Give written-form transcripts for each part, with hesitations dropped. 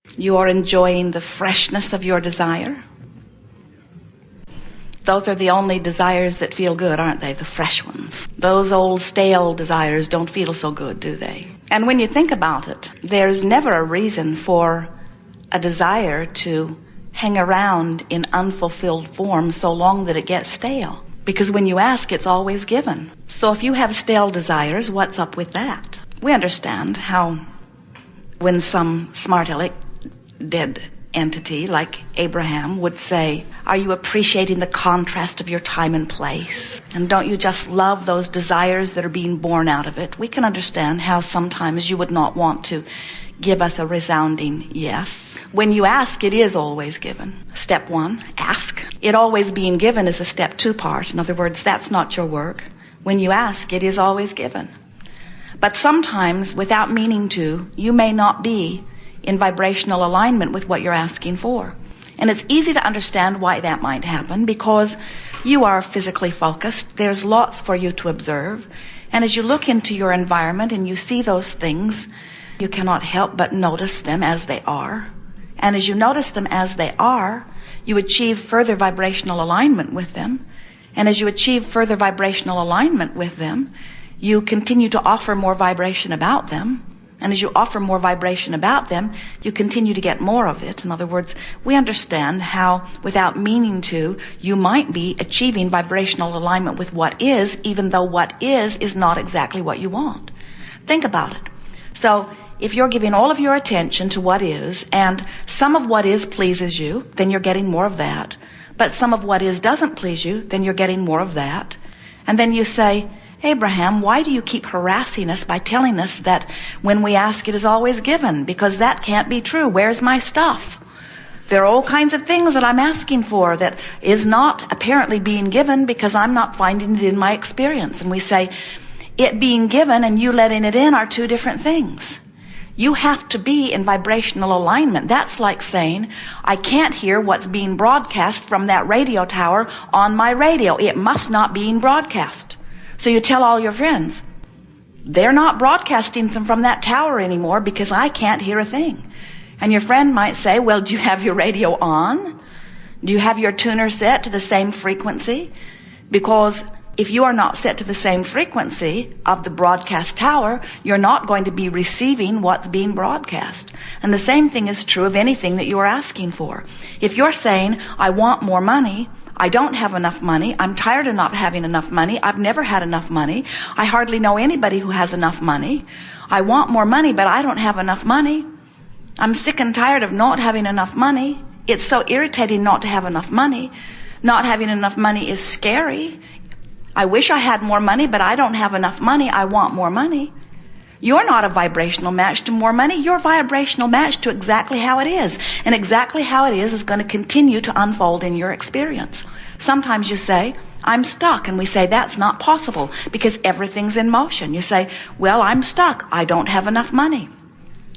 You are enjoying the freshness of your desire. Those are the only desires that feel good, aren't they? The fresh ones. Those old stale desires don't feel so good, do they? And when you think about it, there's never a reason for a desire to hang around in unfulfilled form so long that it gets stale. Because when you ask, it's always given. So if you have stale desires, what's up with that? We understand how when some smart aleck dead entity like Abraham would say, are you appreciating the contrast of your time and place? And don't you just love those desires that are being born out of it? We can understand how sometimes you would not want to give us a resounding yes. When you ask, it is always given. Step 1, ask. It always being given is a step 2 part. In other words, that's not your work. When you ask, it is always given. But sometimes, without meaning to, you may not be in vibrational alignment with what you're asking for. And it's easy to understand why that might happen, because you are physically focused. There's lots for you to observe. And as you look into your environment and you see those things, you cannot help but notice them as they are. And as you notice them as they are, you achieve further vibrational alignment with them. And as you achieve further vibrational alignment with them, you continue to offer more vibration about them. And as you offer more vibration about them, you continue to get more of it. In other words, we understand how, without meaning to, you might be achieving vibrational alignment with what is, even though what is not exactly what you want. Think about it. So, if you're giving all of your attention to what is, and some of what is pleases you, then you're getting more of that. But some of what is doesn't please you, then you're getting more of that. And then you say, Abraham, why do you keep harassing us by telling us that when we ask it is always given? Because that can't be true. Where's my stuff? There are all kinds of things that I'm asking for that is not apparently being given because I'm not finding it in my experience. And we say, it being given and you letting it in are two different things. You have to be in vibrational alignment. That's like saying, I can't hear what's being broadcast from that radio tower on my radio. It must not be being broadcast. So you tell all your friends, they're not broadcasting from that tower anymore because I can't hear a thing. And your friend might say, well, do you have your radio on? Do you have your tuner set to the same frequency? Because if you are not set to the same frequency of the broadcast tower, you're not going to be receiving what's being broadcast. And the same thing is true of anything that you are asking for. If you're saying, I want more money, I don't have enough money, I'm tired of not having enough money, I've never had enough money, I hardly know anybody who has enough money, I want more money, but I don't have enough money, I'm sick and tired of not having enough money, it's so irritating not to have enough money, not having enough money is scary, I wish I had more money, but I don't have enough money, I want more money. You're not a vibrational match to more money. You're a vibrational match to exactly how it is. And exactly how it is going to continue to unfold in your experience. Sometimes you say, I'm stuck. And we say, that's not possible because everything's in motion. You say, well, I'm stuck. I don't have enough money.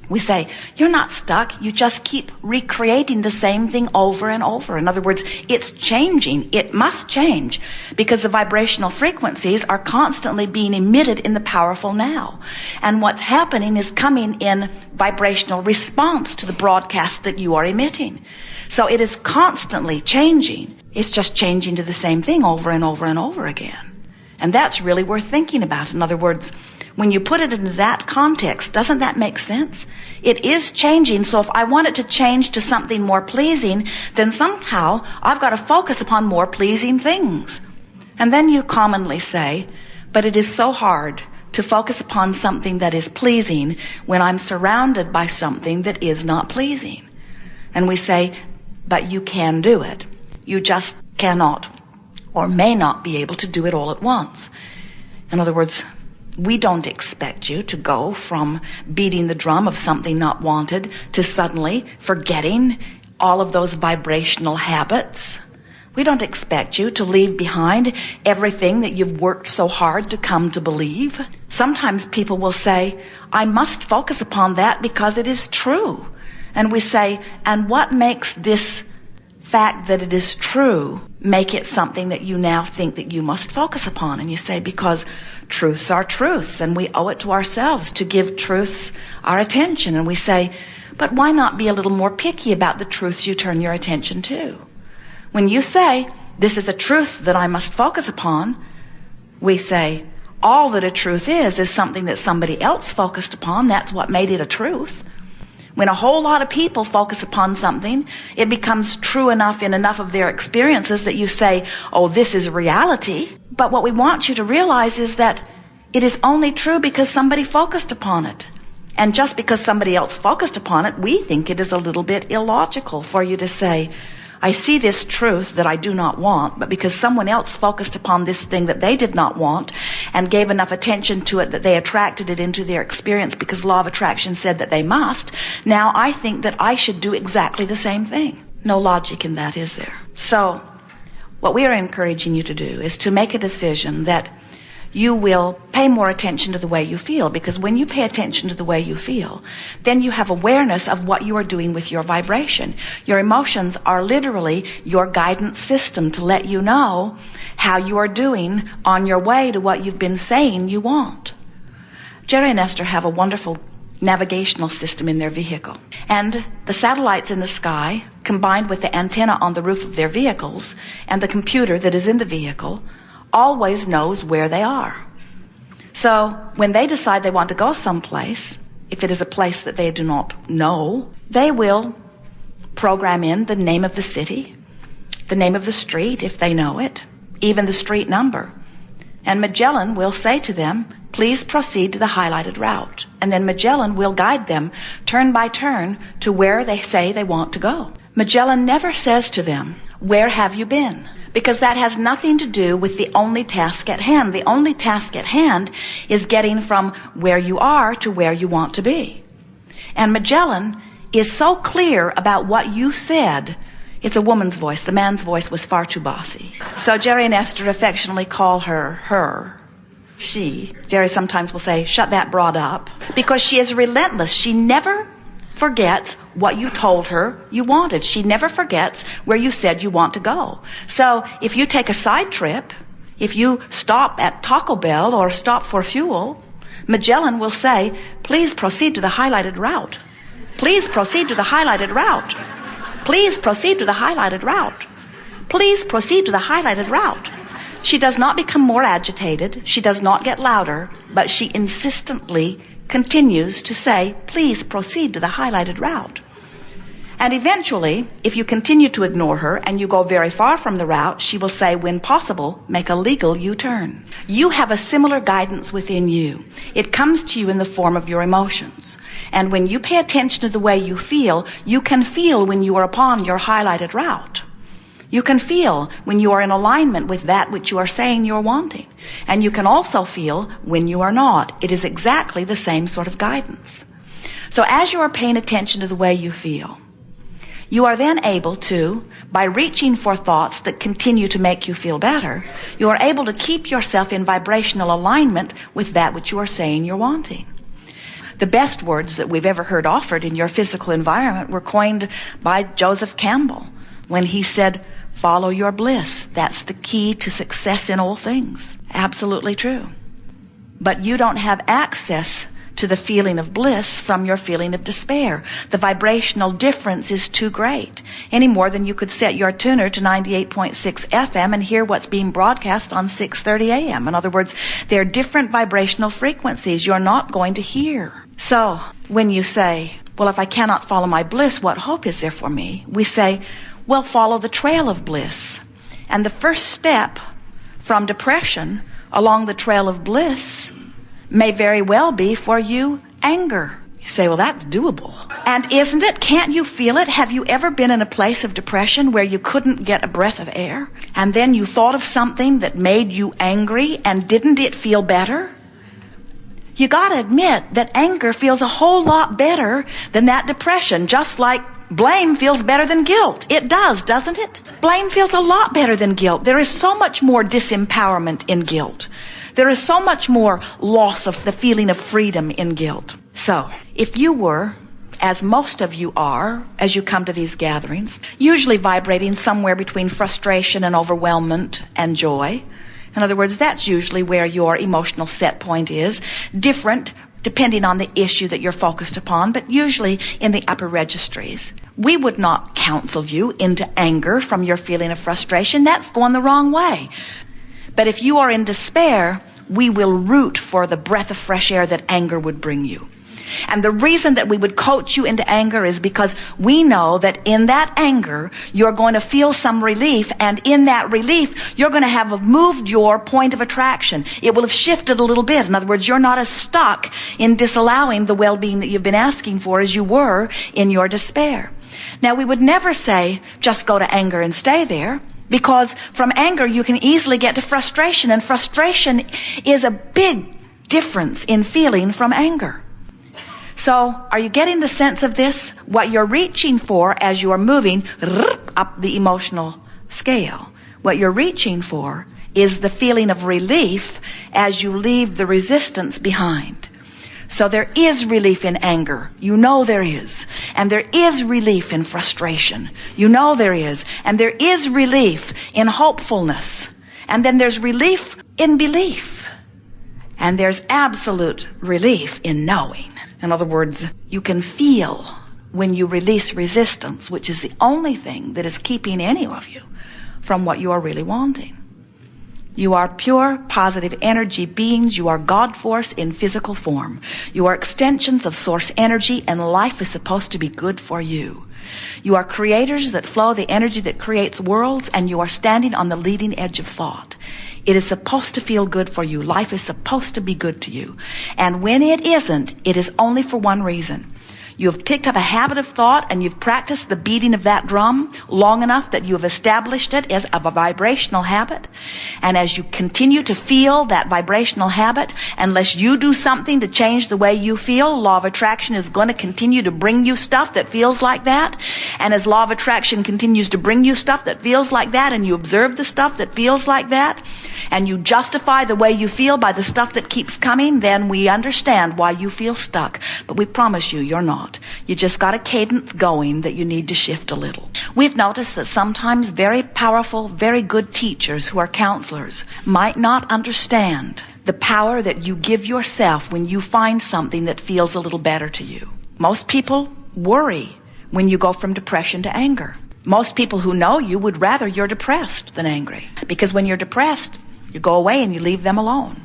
We say, you're not stuck. You just keep recreating the same thing over and over. In other words, it's changing. It must change because the vibrational frequencies are constantly being emitted in the powerful now. And what's happening is coming in vibrational response to the broadcast that you are emitting. So it is constantly changing. It's just changing to the same thing over and over and over again. And that's really worth thinking about. In other words, when you put it into that context, doesn't that make sense? It is changing, so if I want it to change to something more pleasing, then somehow I've got to focus upon more pleasing things. And then you commonly say, but it is so hard to focus upon something that is pleasing when I'm surrounded by something that is not pleasing. And we say, but you can do it. You just cannot or may not be able to do it all at once. In other words, we don't expect you to go from beating the drum of something not wanted to suddenly forgetting all of those vibrational habits. We don't expect you to leave behind everything that you've worked so hard to come to believe. Sometimes people will say, I must focus upon that because it is true. And we say, and what makes this fact that it is true make it something that you now think that you must focus upon? And you say, because truths are truths, and we owe it to ourselves to give truths our attention. And we say, But why not be a little more picky about the truths you turn your attention to? When you say, this is a truth that I must focus upon, we say, all that a truth is something that somebody else focused upon. That's what made it a truth. When a whole lot of people focus upon something, it becomes true enough in enough of their experiences that you say, oh, this is reality. But what we want you to realize is that it is only true because somebody focused upon it. And just because somebody else focused upon it, we think it is a little bit illogical for you to say, I see this truth that I do not want, but because someone else focused upon this thing that they did not want and gave enough attention to it that they attracted it into their experience because law of attraction said that they must, now I think that I should do exactly the same thing. No logic in that, is there? So, what we are encouraging you to do is to make a decision that you will pay more attention to the way you feel, because when you pay attention to the way you feel, then you have awareness of what you are doing with your vibration. Your emotions are literally your guidance system to let you know how you are doing on your way to what you've been saying you want. Jerry and Esther have a wonderful navigational system in their vehicle. And the satellites in the sky, combined with the antenna on the roof of their vehicles, and the computer that is in the vehicle, always knows where they are. So when they decide they want to go someplace, if it is a place that they do not know, they will program in the name of the city, the name of the street if they know it, even the street number. And Magellan will say to them, please proceed to the highlighted route. And then Magellan will guide them turn by turn to where they say they want to go. Magellan never says to them, where have you been? Because that has nothing to do with the only task at hand. The only task at hand is getting from where you are to where you want to be. And Magellan is so clear about what you said. It's a woman's voice. The man's voice was far too bossy. So Jerry and Esther affectionately call her, she. Jerry sometimes will say, shut that broad up. Because she is relentless. She never forgets what you told her you wanted. She never forgets where you said you want to go. So if you take a side trip, if you stop at Taco Bell or stop for fuel, Magellan will say, please proceed to the highlighted route. Please proceed to the highlighted route. Please proceed to the highlighted route. Please proceed to the highlighted route. She does not become more agitated. She does not get louder, but she insistently continues to say, please proceed to the highlighted route. And eventually, if you continue to ignore her and you go very far from the route, she will say, when possible, make a legal U-turn. You have a similar guidance within you. It comes to you in the form of your emotions. And when you pay attention to the way you can feel when you are upon your highlighted route. You can feel when you are in alignment with that which you are saying you're wanting. And you can also feel when you are not. It is exactly the same sort of guidance. So as you are paying attention to the way you feel, you are then able to, by reaching for thoughts that continue to make you feel better, you are able to keep yourself in vibrational alignment with that which you are saying you're wanting. The best words that we've ever heard offered in your physical environment were coined by Joseph Campbell when he said, follow your bliss. That's the key to success in all things. Absolutely true. But you don't have access to the feeling of bliss from your feeling of despair. The vibrational difference is too great, any more than you could set your tuner to 98.6 FM and hear what's being broadcast on 6:30 AM. In other words, there are different vibrational frequencies you're not going to hear. So when you say, well, if I cannot follow my bliss, what hope is there for me? We say, well, follow the trail of bliss. And the first step from depression along the trail of bliss may very well be for you anger. You say, well, that's doable. And isn't it? Can't you feel it? Have you ever been in a place of depression where you couldn't get a breath of air? And then you thought of something that made you angry, and didn't it feel better? You gotta admit that anger feels a whole lot better than that depression, just like blame feels better than guilt. It does, doesn't it? Blame feels a lot better than guilt. There is so much more disempowerment in guilt. There is so much more loss of the feeling of freedom in guilt. So, if you were, as most of you are, as you come to these gatherings, usually vibrating somewhere between frustration and overwhelmment and joy. In other words, that's usually where your emotional set point is. Different depending on the issue that you're focused upon, but usually in the upper registries. We would not counsel you into anger from your feeling of frustration. That's going the wrong way. But if you are in despair, we will root for the breath of fresh air that anger would bring you. And the reason that we would coach you into anger is because we know that in that anger, you're going to feel some relief, and in that relief, you're going to have moved your point of attraction. It will have shifted a little bit. In other words, you're not as stuck in disallowing the well-being that you've been asking for as you were in your despair. Now, we would never say, just go to anger and stay there, because from anger, you can easily get to frustration, and frustration is a big difference in feeling from anger. So, are you getting the sense of this? What you're reaching for as you are moving up the emotional scale. What you're reaching for is the feeling of relief as you leave the resistance behind. So there is relief in anger. You know there is. And there is relief in frustration. You know there is. And there is relief in hopefulness. And then there's relief in belief. And there's absolute relief in knowing. In other words, you can feel when you release resistance, which is the only thing that is keeping any of you from what you are really wanting. You are pure, positive energy beings. You are God force in physical form. You are extensions of source energy, and life is supposed to be good for you. You are creators that flow the energy that creates worlds, and you are standing on the leading edge of thought. It is supposed to feel good for you. Life is supposed to be good to you. And when it isn't, it is only for one reason. You have picked up a habit of thought, and you've practiced the beating of that drum long enough that you have established it as a vibrational habit. And as you continue to feel that vibrational habit, unless you do something to change the way you feel, law of attraction is going to continue to bring you stuff that feels like that. And as law of attraction continues to bring you stuff that feels like that, and you observe the stuff that feels like that, and you justify the way you feel by the stuff that keeps coming, then we understand why you feel stuck. But we promise you, you're not. You just got a cadence going that you need to shift a little. We've noticed that sometimes very powerful, very good teachers who are counselors might not understand the power that you give yourself when you find something that feels a little better to you. Most people worry when you go from depression to anger. Most people who know you would rather you're depressed than angry, because when you're depressed, you go away and you leave them alone.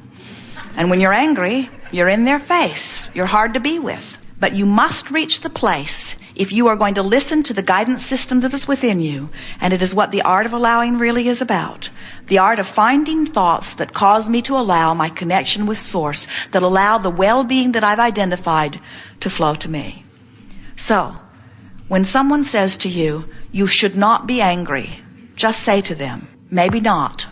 And when you're angry, you're in their face. You're hard to be with. But you must reach the place, if you are going to listen to the guidance system that is within you, and it is what the art of allowing really is about. The art of finding thoughts that cause me to allow my connection with Source, that allow the well-being that I've identified to flow to me. So, when someone says to you, you should not be angry, just say to them, maybe not,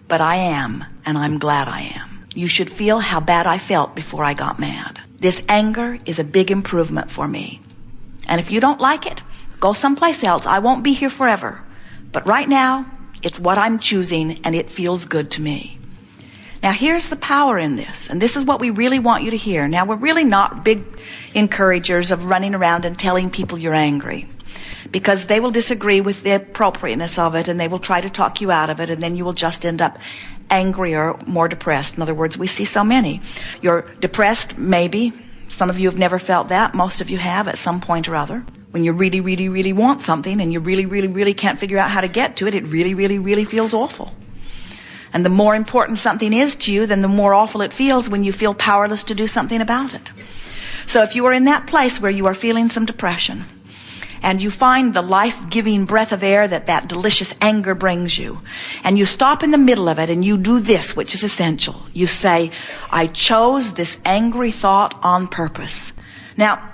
but I am, and I'm glad I am. You should feel how bad I felt before I got mad. This anger is a big improvement for me. And if you don't like it, go someplace else. I won't be here forever. But right now, it's what I'm choosing, and it feels good to me. Now, here's the power in this, and this is what we really want you to hear. Now, we're really not big encouragers of running around and telling people you're angry, because they will disagree with the appropriateness of it, and they will try to talk you out of it, and then you will just end up angrier, more depressed. In other words, we see so many. You're depressed, maybe. Some of you have never felt that. Most of you have at some point or other. When you really, really, really want something and you really, really, really can't figure out how to get to it, it really, really, really feels awful. And the more important something is to you, then the more awful it feels when you feel powerless to do something about it. So if you are in that place where you are feeling some depression, and you find the life-giving breath of air that delicious anger brings you, and you stop in the middle of it and you do this, which is essential. You say, I chose this angry thought on purpose. Now,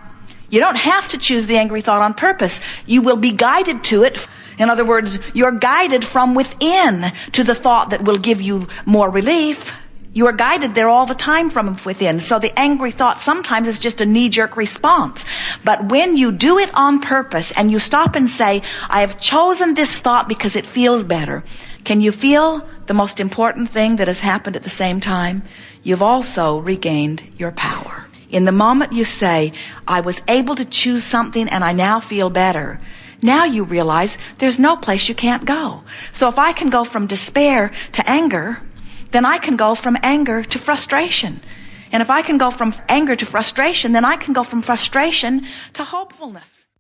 you don't have to choose the angry thought on purpose. You will be guided to it. In other words, you're guided from within to the thought that will give you more relief. You are guided there all the time from within. So the angry thought sometimes is just a knee-jerk response. But when you do it on purpose and you stop and say, I have chosen this thought because it feels better, can you feel the most important thing that has happened at the same time? You've also regained your power. In the moment you say, I was able to choose something and I now feel better, now you realize there's no place you can't go. So if I can go from despair to anger, then I can go from anger to frustration. And if I can go from anger to frustration, then I can go from frustration to hopefulness.